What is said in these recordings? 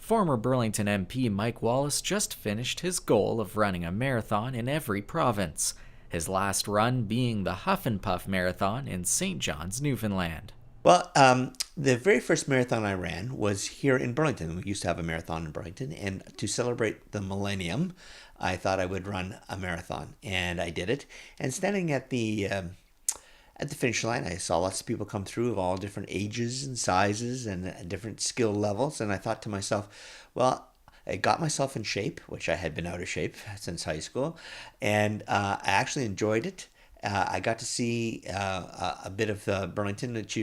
Former Burlington MP Mike Wallace just finished his goal of running a marathon in every province, his last run being the Huff and Puff Marathon in St. John's, Newfoundland. Well, the very first marathon I ran was here in Burlington. We used to have a marathon in Burlington, and to celebrate the millennium, I thought I would run a marathon, and I did it. And standing at the finish line, I saw lots of people come through of all different ages and sizes and different skill levels, and I thought to myself, well, I got myself in shape, which I had been out of shape since high school, and I actually enjoyed it. I got to see a bit of Burlington that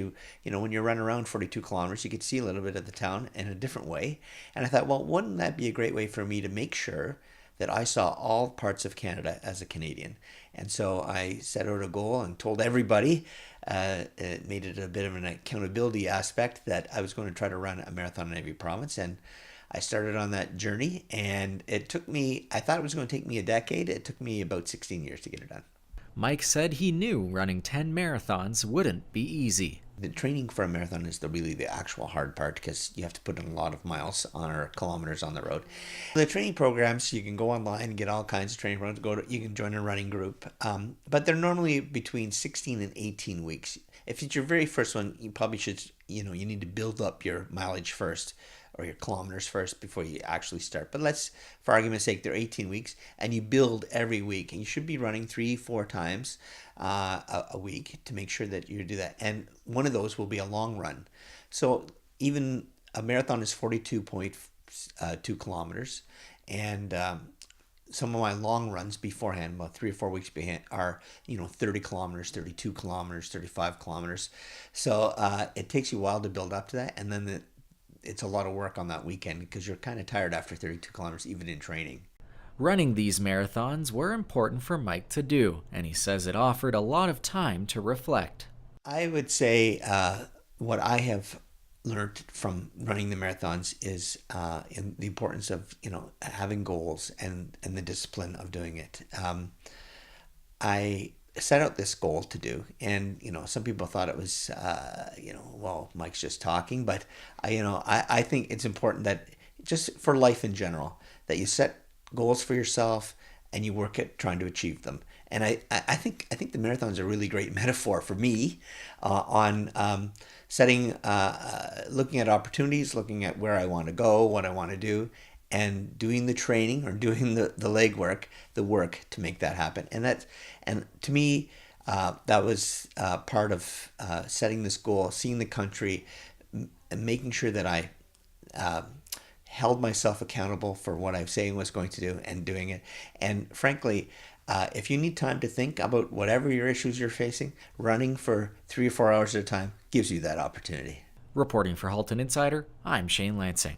when you run around 42 kilometers, you get to see a little bit of the town in a different way. And I thought, well, wouldn't that be a great way for me to make sure that I saw all parts of Canada as a Canadian? And so I set out a goal and told everybody, it made it a bit of an accountability aspect, that I was going to try to run a marathon in every province. And I started on that journey, and it took me, I thought it was going to take me a decade. It took me about 16 years to get it done. Mike said he knew running 10 marathons wouldn't be easy. The training for a marathon is really the actual hard part, because you have to put in a lot of miles or kilometers on the road. The training programs, you can go online and get all kinds of training programs. You can join a running group, but they're normally between 16 and 18 weeks. If it's your very first one, you probably should, you need to build up your mileage first, or your kilometers first, before you actually start. But let's, for argument's sake, they're 18 weeks, and you build every week, and you should be running 3-4 times a week to make sure that you do that. And one of those will be a long run. So even a marathon is 42.2 kilometers, and some of my long runs beforehand, about 3 or 4 weeks behind, are 30 kilometers, 32 kilometers, 35 kilometers. So it takes you a while to build up to that, and then it's a lot of work on that weekend, because you're kind of tired after 32 kilometers, even in training. Running these marathons were important for Mike to do, and he says it offered a lot of time to reflect. I would say what I have learned from running the marathons is in the importance of having goals and the discipline of doing it. I set out this goal to do, and some people thought it was well, Mike's just talking, but I think it's important that, just for life in general, that you set goals for yourself and you work at trying to achieve them. And I think the marathon's a really great metaphor for me on setting, looking at opportunities, looking at where I want to go, what I want to do, and doing the training, or doing the legwork, the work to make that happen. And to me, that was part of setting this goal, seeing the country, and making sure that I held myself accountable for what I was saying was going to do, and doing it. And frankly, if you need time to think about whatever your issues you're facing, running for 3 or 4 hours at a time gives you that opportunity. Reporting for Halton Insider, I'm Shane Lansing.